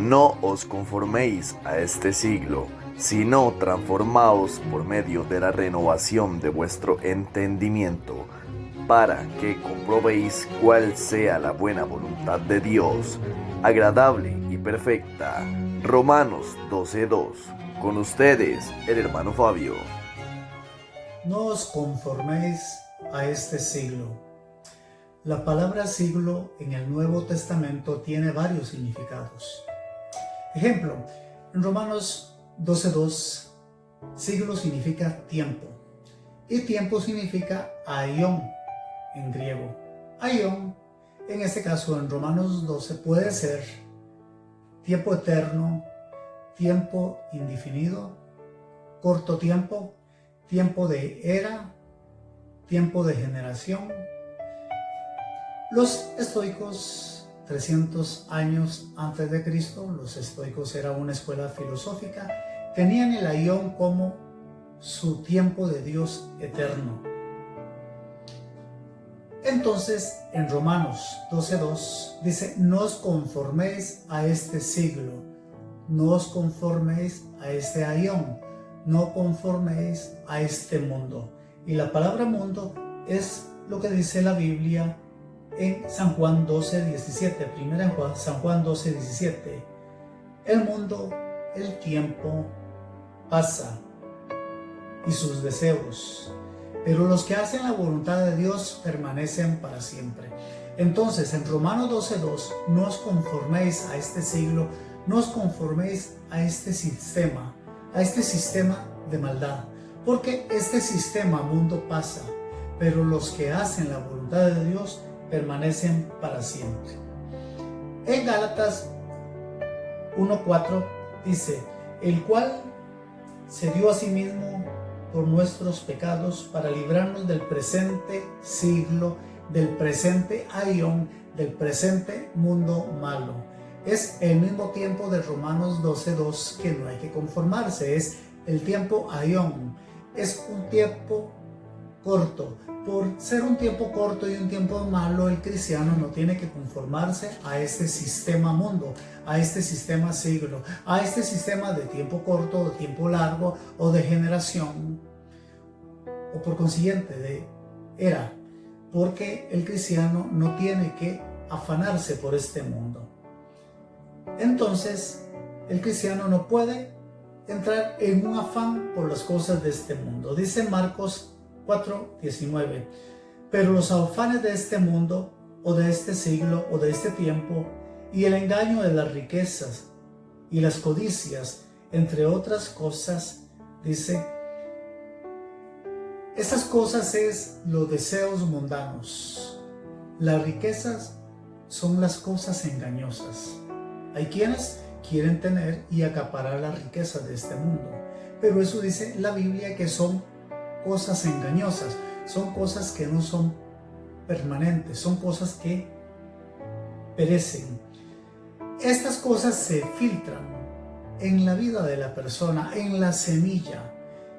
No os conforméis a este siglo, sino transformaos por medio de la renovación de vuestro entendimiento, para que comprobéis cuál sea la buena voluntad de Dios, agradable y perfecta. Romanos 12:2. Con ustedes, el hermano Fabio. No os conforméis a este siglo. La palabra siglo en el Nuevo Testamento tiene varios significados. Ejemplo, en Romanos 12:2, siglo significa tiempo. Y tiempo significa aion en griego. Aion, en este caso en Romanos 12, puede ser tiempo eterno, tiempo indefinido, corto tiempo, tiempo de era, tiempo de generación. Los estoicos, 300 años antes de Cristo, los estoicos era una escuela filosófica, tenían el aion como su tiempo de Dios eterno. Entonces, en Romanos 12:2 dice: no os conforméis a este siglo, no os conforméis a este aion, no conforméis a este mundo. Y la palabra mundo es lo que dice la Biblia en San Juan 12:17, primera en San Juan 12:17. El mundo, el tiempo pasa y sus deseos, pero los que hacen la voluntad de Dios permanecen para siempre. Entonces, en Romanos 12:2, no os conforméis a este siglo, no os conforméis a este sistema de maldad, porque este sistema mundo pasa, pero los que hacen la voluntad de Dios permanecen para siempre. En Gálatas 1:4 dice: el cual se dio a sí mismo por nuestros pecados para librarnos del presente siglo, del presente aion, del presente mundo malo. Es el mismo tiempo de Romanos 12:2 que no hay que conformarse, es el tiempo aion, es un tiempo corto. Por ser un tiempo corto y un tiempo malo, el cristiano no tiene que conformarse a este sistema mundo, a este sistema siglo, a este sistema de tiempo corto o tiempo largo o de generación, o por consiguiente de era, porque el cristiano no tiene que afanarse por este mundo. Entonces, el cristiano no puede entrar en un afán por las cosas de este mundo. Dice Marcos 4:19: pero los afanes de este mundo, o de este siglo, o de este tiempo, y el engaño de las riquezas y las codicias, entre otras cosas, dice, estas cosas es los deseos mundanos. Las riquezas son las cosas engañosas. Hay quienes quieren tener y acaparar las riquezas de este mundo, pero eso dice la Biblia que son cosas engañosas, son cosas que no son permanentes, son cosas que perecen. Estas cosas se filtran en la vida de la persona, en la semilla.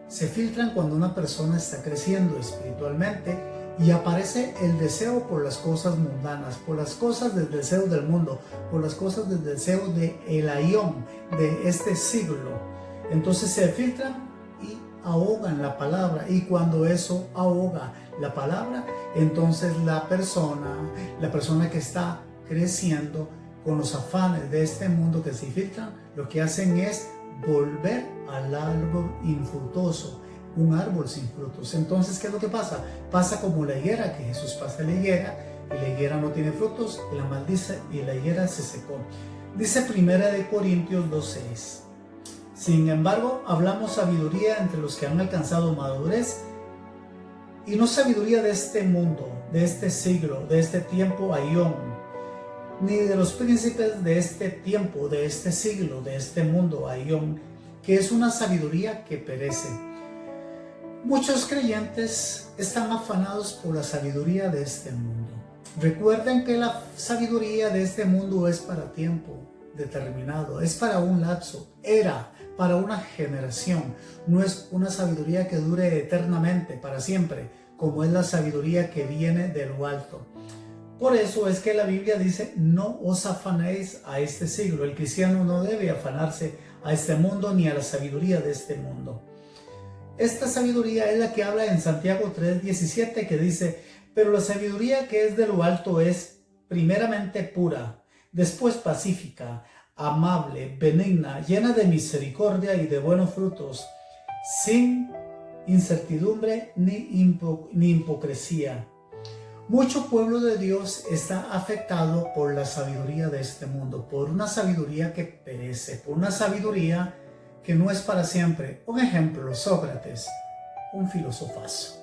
Se filtran cuando una persona está creciendo espiritualmente y aparece el deseo por las cosas mundanas, por las cosas del deseo del mundo, por las cosas del deseo del aion, de este siglo. Entonces se filtran y ahogan la palabra, y cuando eso ahoga la palabra, entonces la persona que está creciendo con los afanes de este mundo que se filtran, lo que hacen es volver al árbol infructuoso, un árbol sin frutos. Entonces, ¿qué es lo que pasa? Pasa como la higuera, que Jesús pasa la higuera y la higuera no tiene frutos y la maldice y la higuera se secó. Dice 1 Corintios 2:6: sin embargo, hablamos sabiduría entre los que han alcanzado madurez, y no sabiduría de este mundo, de este siglo, de este tiempo aion, ni de los príncipes de este tiempo, de este siglo, de este mundo aion, que es una sabiduría que perece. Muchos creyentes están afanados por la sabiduría de este mundo. Recuerden que la sabiduría de este mundo es para tiempo determinado, es para un lapso, era para una generación, no es una sabiduría que dure eternamente, para siempre, como es la sabiduría que viene de lo alto. Por eso es que la Biblia dice, no os afanéis a este siglo. El cristiano no debe afanarse a este mundo ni a la sabiduría de este mundo. Esta sabiduría es la que habla en Santiago 3:17, que dice, pero la sabiduría que es de lo alto es primeramente pura, después pacífica, amable, benigna, llena de misericordia y de buenos frutos, sin incertidumbre ni hipocresía. Mucho pueblo de Dios está afectado por la sabiduría de este mundo, por una sabiduría que perece, por una sabiduría que no es para siempre. Un ejemplo, Sócrates, un filosofazo.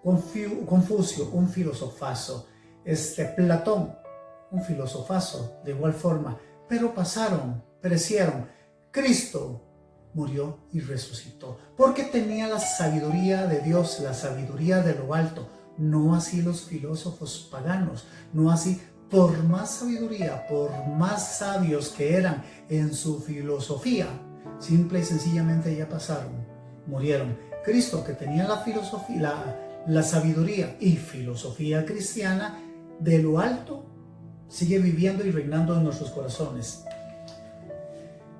Confucio, un filosofazo. Platón, un filosofazo, de igual forma. Pero perecieron. Cristo murió y resucitó, porque tenía la sabiduría de Dios, la sabiduría de lo alto. No así los filósofos paganos, no así. Por más sabiduría, por más sabios que eran en su filosofía, simple y sencillamente ya pasaron, murieron. Cristo, que tenía la filosofía, la sabiduría y filosofía cristiana de lo alto, sigue viviendo y reinando en nuestros corazones.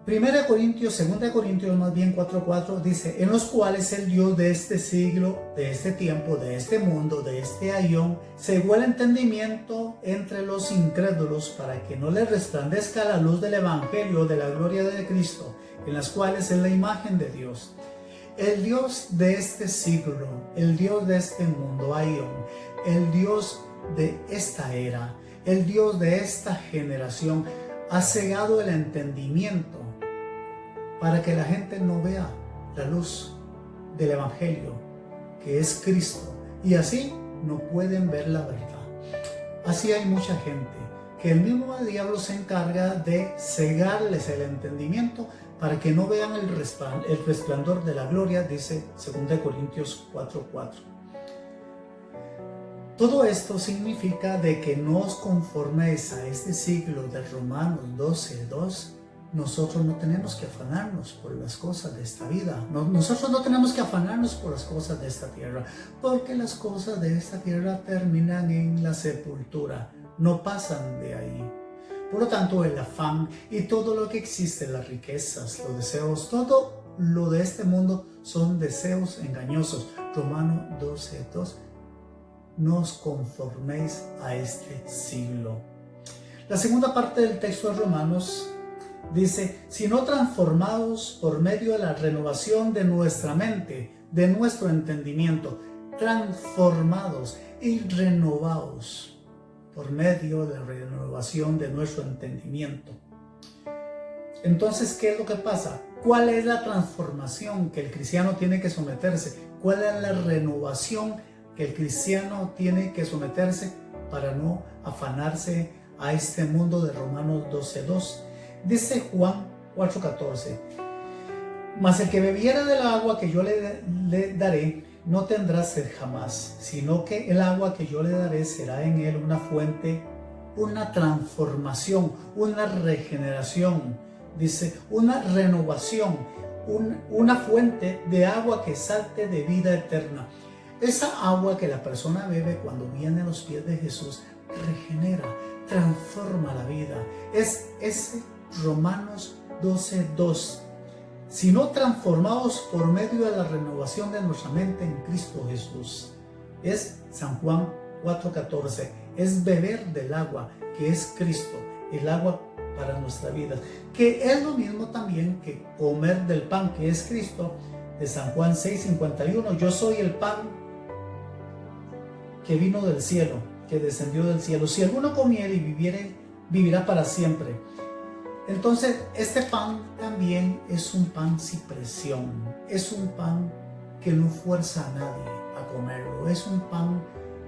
1 Corintios, 2 Corintios más bien 4:4 dice, en los cuales el Dios de este siglo, de este tiempo, de este mundo, de este aión, cegó el entendimiento entre los incrédulos para que no les resplandezca la luz del evangelio de la gloria de Cristo, en las cuales es la imagen de Dios. El Dios de este siglo, el Dios de este mundo, aión, el Dios de esta era, el Dios de esta generación, ha cegado el entendimiento para que la gente no vea la luz del evangelio, que es Cristo, y así no pueden ver la verdad. Así hay mucha gente que el mismo diablo se encarga de cegarles el entendimiento para que no vean el resplandor de la gloria, dice 2 Corintios 4:4. Todo esto significa de que no os conforméis a este siglo de Romanos 12:2. Nosotros no tenemos que afanarnos por las cosas de esta vida. Nosotros no tenemos que afanarnos por las cosas de esta tierra, porque las cosas de esta tierra terminan en la sepultura, no pasan de ahí. Por lo tanto, el afán y todo lo que existe, las riquezas, los deseos, todo lo de este mundo son deseos engañosos. Romanos 12:2. No os conforméis a este siglo. La segunda parte del texto de Romanos dice, sino transformados por medio de la renovación de nuestra mente, de nuestro entendimiento, transformados y renovados por medio de la renovación de nuestro entendimiento. Entonces, ¿qué es lo que pasa? ¿Cuál es la transformación que el cristiano tiene que someterse? ¿Cuál es la renovación que el cristiano tiene que someterse para no afanarse a este mundo de Romanos 12:2? Dice Juan 4:14, mas el que bebiera del agua que yo le daré no tendrá sed jamás, sino que el agua que yo le daré será en él una fuente, una transformación, una regeneración, dice, una renovación, una fuente de agua que salte de vida eterna. Esa agua que la persona bebe cuando viene a los pies de Jesús regenera, transforma la vida. Es ese Romanos 12:2. Sino transformados por medio de la renovación de nuestra mente en Cristo Jesús. Es San Juan 4:14. Es beber del agua que es Cristo, el agua para nuestra vida. Que es lo mismo también que comer del pan que es Cristo, de San Juan 6:51. Yo soy el pan que vino del cielo, que descendió del cielo. Si alguno comiere y viviere, vivirá para siempre. Entonces, este pan también es un pan sin presión. Es un pan que no fuerza a nadie a comerlo. Es un pan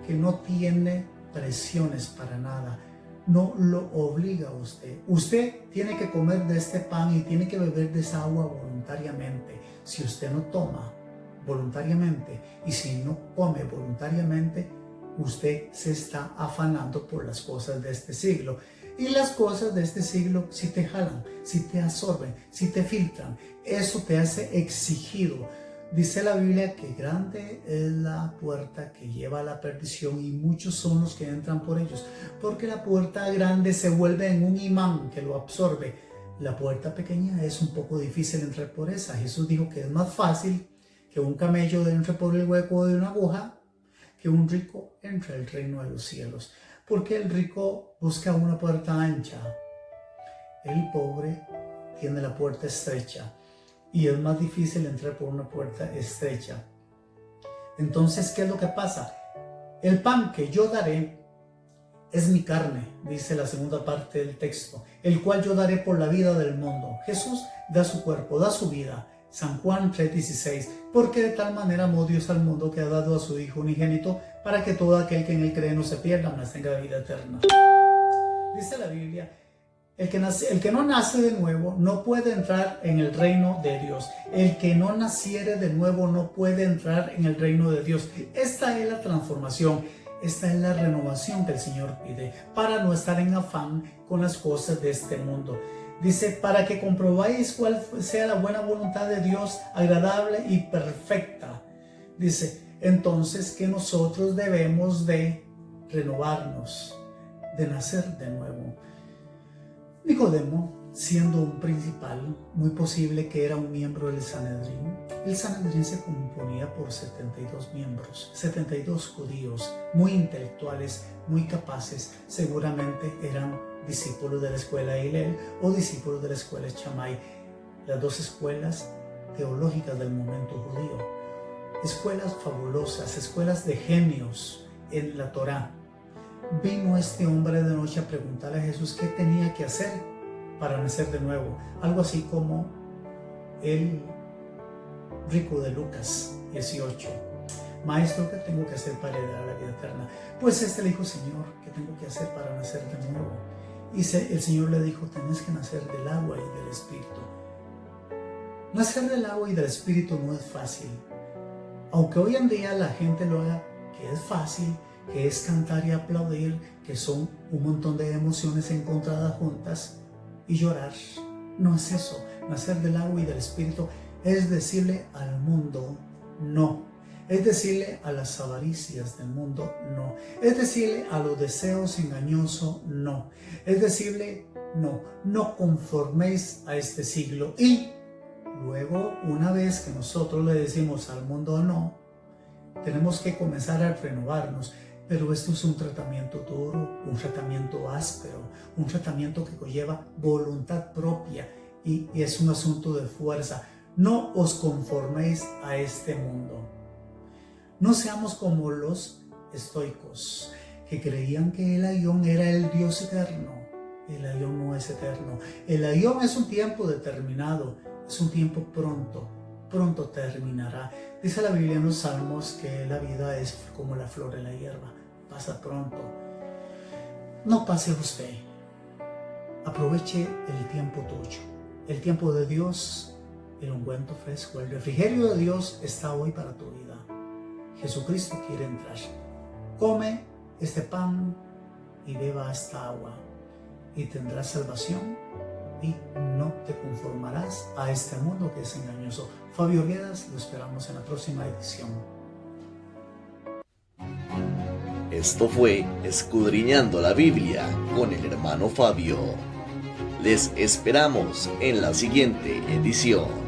que no tiene presiones para nada. No lo obliga a usted. Usted tiene que comer de este pan y tiene que beber de esa agua voluntariamente. Si usted no toma voluntariamente y si no come voluntariamente, usted se está afanando por las cosas de este siglo. Y las cosas de este siglo si te jalan, si te absorben, si te filtran. Eso te hace exigido. Dice la Biblia que grande es la puerta que lleva a la perdición y muchos son los que entran por ellos, porque la puerta grande se vuelve en un imán que lo absorbe. La puerta pequeña es un poco difícil entrar por esa. Jesús dijo que es más fácil que un camello entre por el hueco de una aguja que un rico entre al reino de los cielos, porque el rico busca una puerta ancha, el pobre tiene la puerta estrecha y es más difícil entrar por una puerta estrecha. Entonces, ¿qué es lo que pasa? El pan que yo daré es mi carne, dice la segunda parte del texto, el cual yo daré por la vida del mundo. Jesús da su cuerpo, da su vida. San Juan 3:16, porque de tal manera amó Dios al mundo que ha dado a su Hijo unigénito para que todo aquel que en él cree no se pierda, mas tenga vida eterna. Dice la Biblia, el que no nace de nuevo no puede entrar en el reino de Dios. El que no naciere de nuevo no puede entrar en el reino de Dios. Esta es la transformación, esta es la renovación que el Señor pide para no estar en afán con las cosas de este mundo. Dice, para que comprobáis cuál sea la buena voluntad de Dios, agradable y perfecta. Dice, entonces que nosotros debemos de renovarnos, de nacer de nuevo. Nicodemo, siendo un principal, muy posible que era un miembro del Sanedrín. El Sanedrín se componía por 72 miembros, 72 judíos, muy intelectuales, muy capaces, seguramente eran discípulos de la escuela Hillel o discípulos de la escuela Shammai, las dos escuelas teológicas del momento judío. Escuelas fabulosas, escuelas de genios en la Torá. Vino este hombre de noche a preguntarle a Jesús qué tenía que hacer para nacer de nuevo. Algo así como el rico de Lucas 18. Maestro, ¿qué tengo que hacer para heredar la vida eterna? Pues este le dijo, Señor, ¿qué tengo que hacer para nacer de nuevo? Y el Señor le dijo, tenés que nacer del agua y del Espíritu. Nacer del agua y del Espíritu no es fácil. Aunque hoy en día la gente lo haga, que es fácil, que es cantar y aplaudir, que son un montón de emociones encontradas juntas, y llorar. No es eso. Nacer del agua y del Espíritu es decirle al mundo no. Es decirle a las avaricias del mundo no. Es decirle a los deseos engañosos no. Es decirle no. No conforméis a este siglo. Y luego, una vez que nosotros le decimos al mundo no, tenemos que comenzar a renovarnos. Pero esto es un tratamiento duro, un tratamiento áspero, un tratamiento que conlleva voluntad propia y es un asunto de fuerza. No os conforméis a este mundo. No seamos como los estoicos, que creían que el aión era el Dios eterno. El aión no es eterno. El aión es un tiempo determinado, es un tiempo pronto terminará. Dice la Biblia en los Salmos que la vida es como la flor de la hierba, pasa pronto. No pase usted, aproveche el tiempo tuyo, el tiempo de Dios, el ungüento fresco, el refrigerio de Dios está hoy para tu vida. Jesucristo quiere entrar. Come este pan y beba esta agua y tendrás salvación y no te conformarás a este mundo que es engañoso. Fabio Guedas, lo esperamos en la próxima edición. Esto fue Escudriñando la Biblia con el hermano Fabio. Les esperamos en la siguiente edición.